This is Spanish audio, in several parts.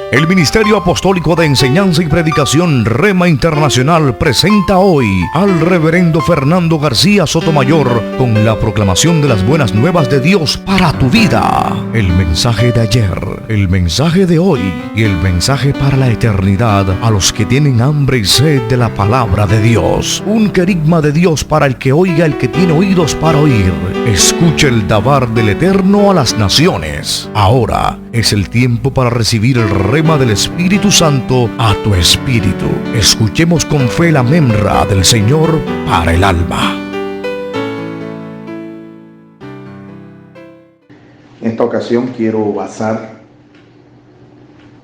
El Ministerio Apostólico de Enseñanza y Predicación Rema Internacional presenta hoy al Reverendo Fernando García Sotomayor con la proclamación de las buenas nuevas de Dios para tu vida. El mensaje de ayer, el mensaje de hoy y el mensaje para la eternidad a los que tienen hambre y sed de la palabra de Dios. Un querigma de Dios para el que oiga, el que tiene oídos para oír. Escucha el dabar del Eterno a las naciones. Ahora es el tiempo para recibir el rema del Espíritu Santo a tu espíritu. Escuchemos con fe la memra del Señor para el alma. En esta ocasión quiero basar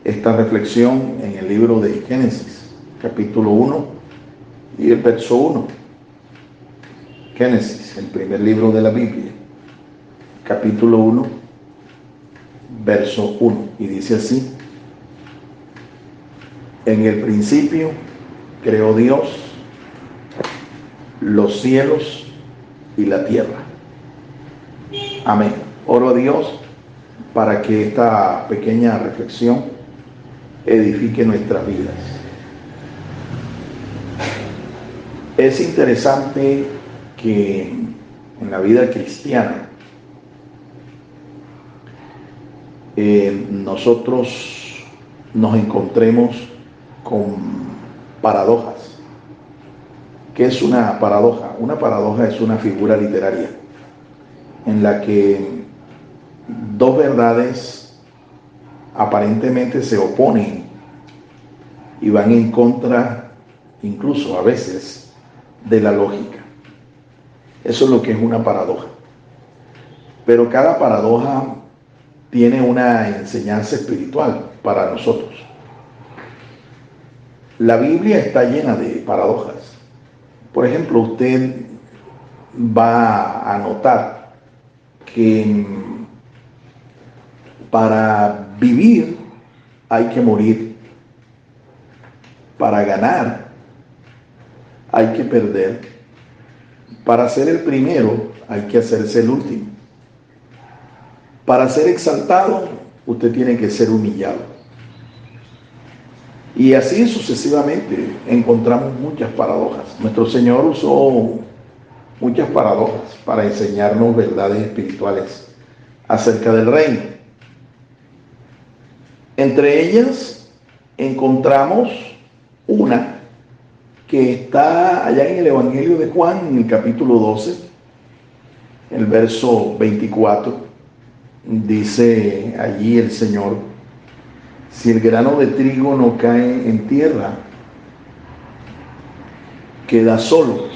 esta reflexión en el libro de Génesis, capítulo 1 y el verso 1. Génesis, el primer libro de la Biblia, capítulo 1, verso 1, y dice así: en el principio creó Dios los cielos y la tierra. Amén. Oro a Dios para que esta pequeña reflexión edifique nuestras vidas. Es interesante que en la vida cristiana nosotros nos encontremos con paradojas. ¿Qué es una paradoja? Una paradoja es una figura literaria en la que dos verdades aparentemente se oponen y van en contra, incluso a veces, de la lógica. Eso es lo que es una paradoja. Pero cada paradoja tiene una enseñanza espiritual para nosotros. La Biblia está llena de paradojas. Por ejemplo, usted va a notar que para vivir hay que morir. Para ganar hay que perder. Para ser el primero hay que hacerse el último. Para ser exaltado, usted tiene que ser humillado. Y así sucesivamente encontramos muchas paradojas. Nuestro Señor usó muchas paradojas para enseñarnos verdades espirituales acerca del reino. Entre ellas encontramos una que está allá en el Evangelio de Juan, en el capítulo 12, el verso 24. Dice allí el Señor: si el grano de trigo no cae en tierra, queda solo,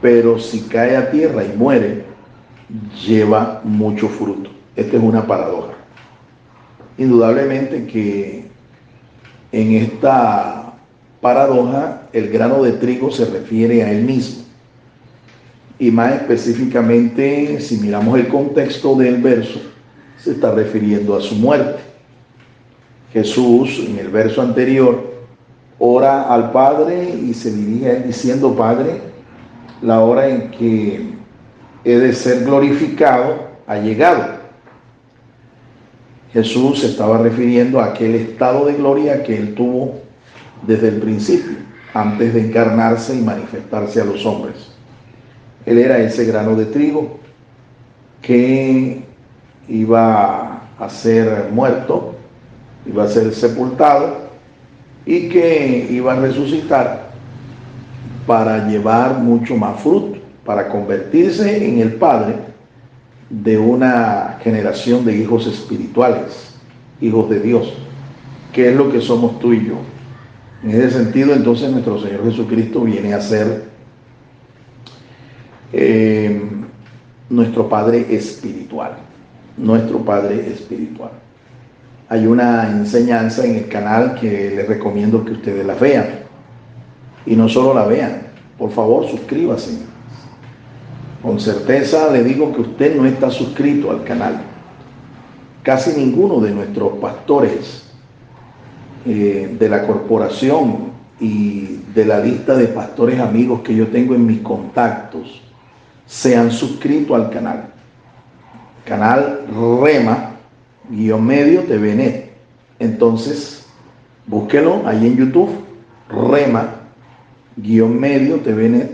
pero si cae a tierra y muere, lleva mucho fruto. Esta es una paradoja. Indudablemente que en esta paradoja el grano de trigo se refiere a él mismo. Y más específicamente, si miramos el contexto del verso, se está refiriendo a su muerte. Jesús, en el verso anterior, ora al Padre y se dirige a él diciendo: Padre, la hora en que he de ser glorificado ha llegado. Jesús se estaba refiriendo a aquel estado de gloria que él tuvo desde el principio, antes de encarnarse y manifestarse a los hombres. Él era ese grano de trigo que iba a ser muerto, iba a ser sepultado y que iba a resucitar para llevar mucho más fruto, para convertirse en el padre de una generación de hijos espirituales, hijos de Dios, que es lo que somos tú y yo. En ese sentido, entonces, nuestro Señor Jesucristo viene a ser nuestro Padre espiritual, nuestro Padre espiritual. Hay una enseñanza en el canal que les recomiendo que ustedes la vean, y no solo la vean, por favor suscríbase. Con certeza le digo que usted no está suscrito al canal. Casi ninguno de nuestros pastores de la corporación y de la lista de pastores amigos que yo tengo en mis contactos se han suscrito al canal. Canal Rema _medio TVNet. Entonces, búsquelo ahí en YouTube, Rema-medio TVN,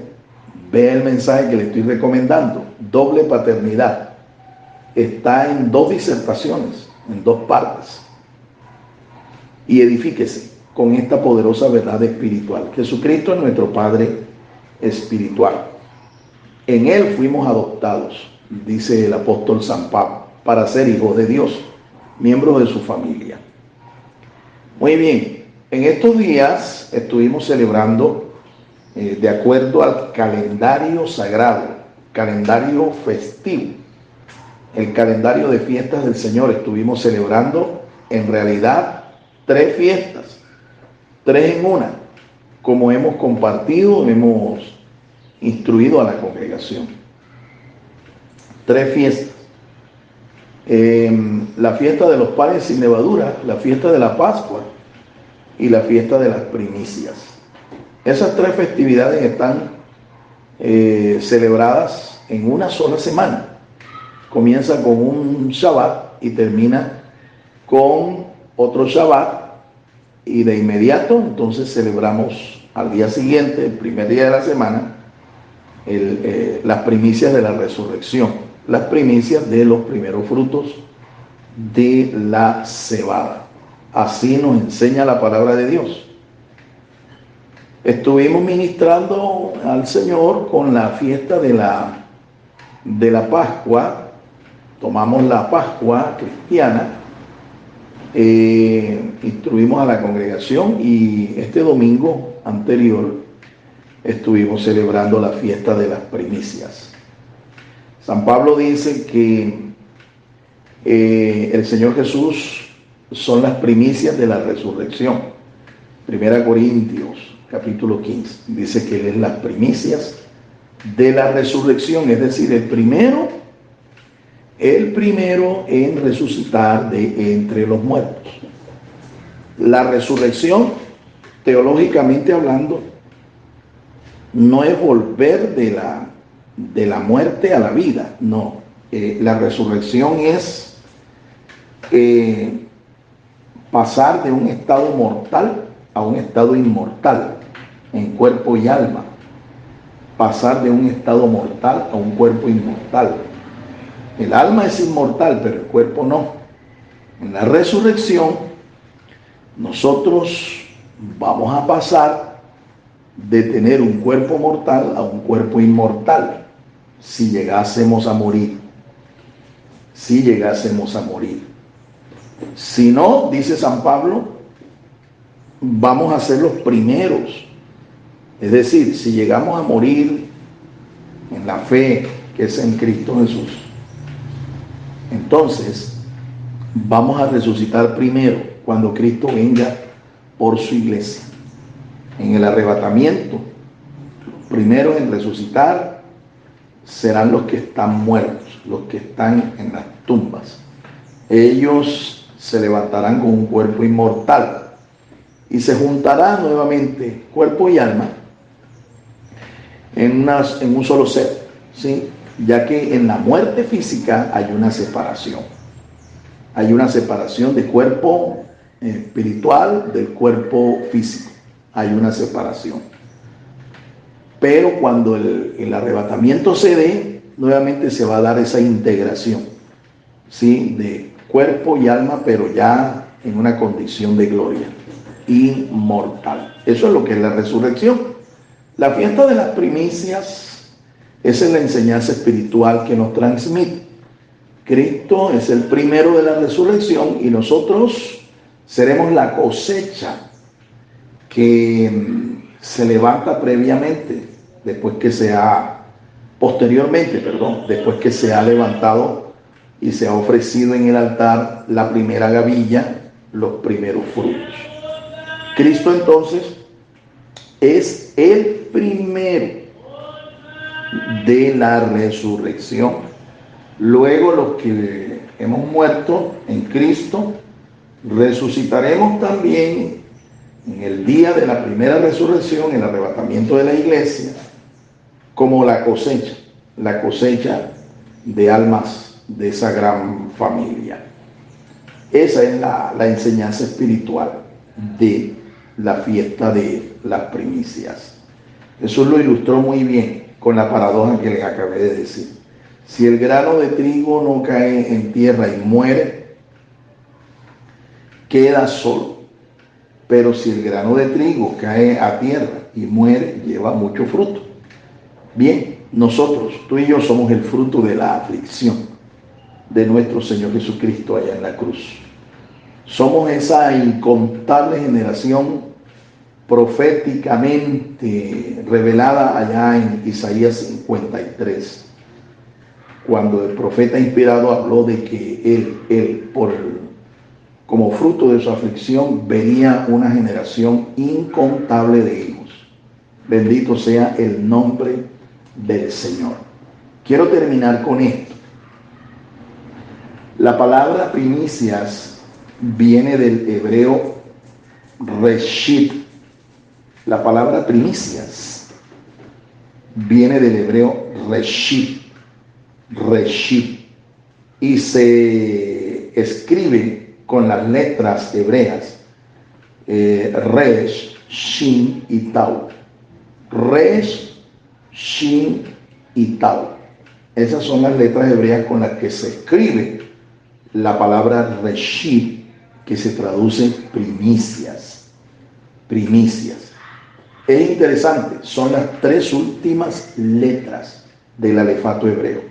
ve el mensaje que le estoy recomendando, doble paternidad. Está en 2 disertaciones, en 2 partes. Y edifíquese con esta poderosa verdad espiritual. Jesucristo es nuestro Padre espiritual. En Él fuimos adoptados, dice el apóstol San Pablo, para ser hijos de Dios, miembros de su familia. Muy bien, en estos días estuvimos celebrando, de acuerdo al calendario sagrado, calendario festivo, el calendario de fiestas del Señor. Estuvimos celebrando en realidad 3 fiestas, 3 en una, como hemos compartido, hemos instruido a la congregación. 3 fiestas. La fiesta de los panes sin levadura, la fiesta de la Pascua y la fiesta de las primicias. Esas 3 festividades están celebradas en una sola semana. Comienza con un Shabbat y termina con otro Shabbat, y de inmediato entonces celebramos al día siguiente, el primer día de la semana, las primicias de la resurrección, las primicias de los primeros frutos de la cebada. Así nos enseña la palabra de Dios. Estuvimos ministrando al Señor con la fiesta de la Pascua. Tomamos la Pascua cristiana, instruimos a la congregación, y este domingo anterior estuvimos celebrando la fiesta de las primicias. San Pablo dice que el Señor Jesús son las primicias de la resurrección. 1 Corintios capítulo 15 dice que Él es las primicias de la resurrección, es decir, el primero en resucitar de entre los muertos. La resurrección, teológicamente hablando, no es volver de la muerte a la vida, no. La resurrección es pasar de un estado mortal a un estado inmortal, en cuerpo y alma. Pasar de un estado mortal a un cuerpo inmortal. El alma es inmortal, pero el cuerpo no. En la resurrección, nosotros vamos a pasar de tener un cuerpo mortal a un cuerpo inmortal, si llegásemos a morir. Si llegásemos a morir. Si no, dice San Pablo, vamos a ser los primeros. Es decir, si llegamos a morir en la fe que es en Cristo Jesús, entonces vamos a resucitar primero cuando Cristo venga por su iglesia. En el arrebatamiento, los primeros en resucitar serán los que están muertos, los que están en las tumbas. Ellos se levantarán con un cuerpo inmortal y se juntarán nuevamente cuerpo y alma en un solo ser, ¿sí? Ya que en la muerte física hay una separación. Hay una separación del cuerpo espiritual del cuerpo físico. Hay una separación. Pero cuando el arrebatamiento se dé, nuevamente se va a dar esa integración, ¿sí? De cuerpo y alma, pero ya en una condición de gloria inmortal. Eso es lo que es la resurrección. La fiesta de las primicias es la enseñanza espiritual que nos transmite. Cristo es el primero de la resurrección y nosotros seremos la cosecha que se levanta previamente, después que se ha levantado y se ha ofrecido en el altar la primera gavilla, los primeros frutos. Cristo entonces es el primero de la resurrección. Luego los que hemos muerto en Cristo resucitaremos también en el día de la primera resurrección, el arrebatamiento de la iglesia, como la cosecha de almas de esa gran familia. Esa es la enseñanza espiritual de la fiesta de las primicias. Jesús lo ilustró muy bien con la paradoja que les acabé de decir. Si el grano de trigo no cae en tierra y muere, queda solo. Pero si el grano de trigo cae a tierra y muere, lleva mucho fruto. Bien, nosotros, tú y yo, somos el fruto de la aflicción de nuestro Señor Jesucristo allá en la cruz. Somos esa incontable generación proféticamente revelada allá en Isaías 53, cuando el profeta inspirado habló de que él como fruto de su aflicción venía una generación incontable de hijos. Bendito sea el nombre del Señor. Quiero terminar con esto. La palabra primicias viene del hebreo reshit. La palabra primicias viene del hebreo reshit, y se escribe con las letras hebreas resh, shin y tau. Resh, shin y tau. Esas son las letras hebreas con las que se escribe la palabra reshit, que se traduce primicias. Primicias. Es interesante, son las tres últimas letras del alefato hebreo.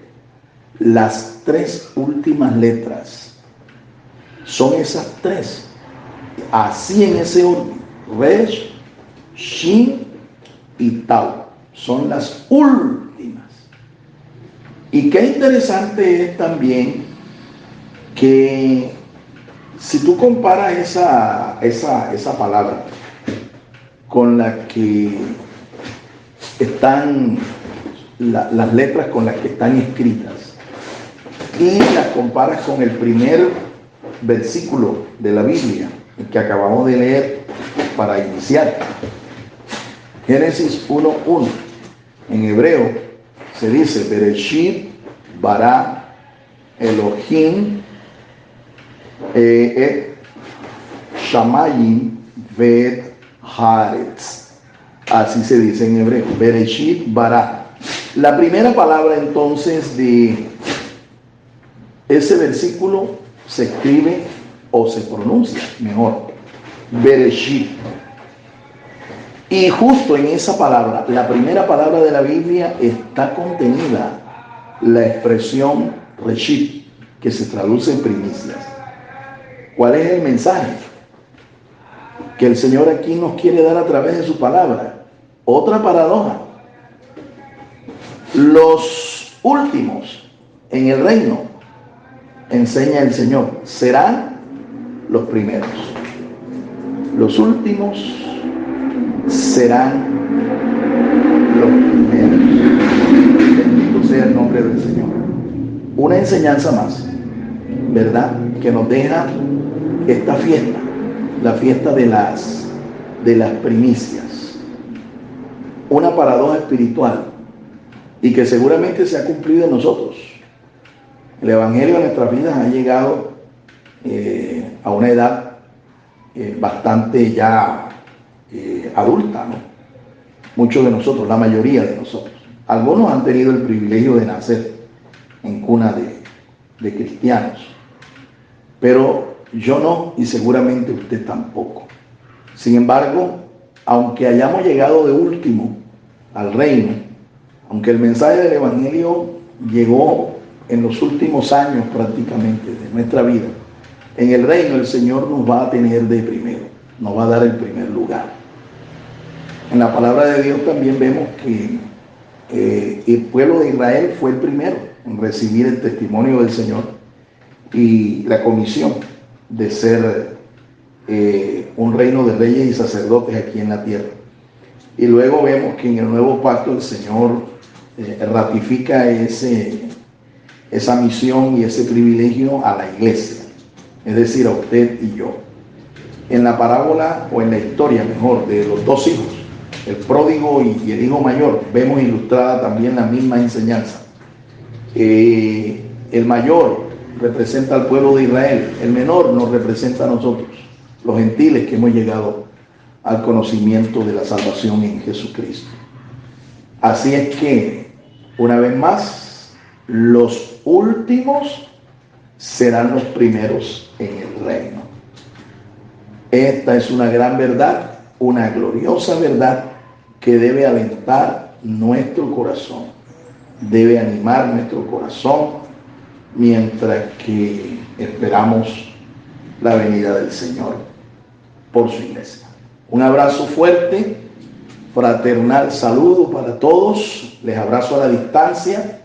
Las tres últimas letras son esas tres. Así en ese orden. Resh, Shin y Tau. Son las últimas. Y qué interesante es también que si tú comparas esa palabra con la que están las letras con las que están escritas y las comparas con el primer versículo de la Biblia, el que acabamos de leer para iniciar, Génesis 1:1, en hebreo se dice Bereshit bara Elohim et shamayim vet haaretz. Así se dice en hebreo, Bereshit bara. La primera palabra entonces de ese versículo se escribe o se pronuncia mejor, Bereshit. Y justo en esa palabra, la primera palabra de la Biblia, está contenida la expresión Reshit, que se traduce en primicias. ¿Cuál es el mensaje que el Señor aquí nos quiere dar a través de su palabra? Otra paradoja. Los últimos en el reino, enseña el Señor, serán los primeros. Los últimos serán los primeros. Bendito sea el nombre del Señor. Una enseñanza más, ¿verdad?, que nos deja esta fiesta, la fiesta de las primicias. Una paradoja espiritual y que seguramente se ha cumplido en nosotros. El Evangelio en nuestras vidas ha llegado a una edad bastante ya adulta, ¿no? Muchos de nosotros, la mayoría de nosotros. Algunos han tenido el privilegio de nacer en cuna de cristianos, pero yo no, y seguramente usted tampoco. Sin embargo, aunque hayamos llegado de último al reino, aunque el mensaje del Evangelio llegó en los últimos años prácticamente de nuestra vida, en el reino el Señor nos va a tener de primero, nos va a dar el primer lugar. En la palabra de Dios también vemos que el pueblo de Israel fue el primero en recibir el testimonio del Señor y la comisión de ser un reino de reyes y sacerdotes aquí en la tierra. Y luego vemos que en el nuevo pacto el Señor ratifica esa misión y ese privilegio a la iglesia, es decir, a usted y yo. En la parábola, o en la historia mejor, de los dos hijos, el pródigo y el hijo mayor, vemos ilustrada también la misma enseñanza. El mayor representa al pueblo de Israel. El menor nos representa a nosotros, los gentiles que hemos llegado al conocimiento de la salvación en Jesucristo. Así es que, una vez más, los últimos serán los primeros en el reino. Esta es una gran verdad, una gloriosa verdad que debe alentar nuestro corazón, debe animar nuestro corazón mientras que esperamos la venida del Señor por su iglesia. Un abrazo fuerte, fraternal saludo para todos, les abrazo a la distancia.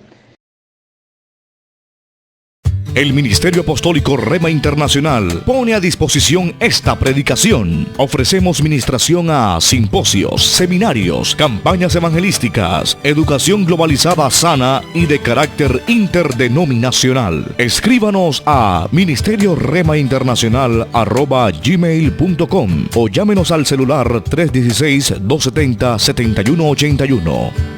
El Ministerio Apostólico Rema Internacional pone a disposición esta predicación. Ofrecemos ministración a simposios, seminarios, campañas evangelísticas, educación globalizada sana y de carácter interdenominacional. Escríbanos a ministerioremainternacional@gmail.com o llámenos al celular 316-270-7181.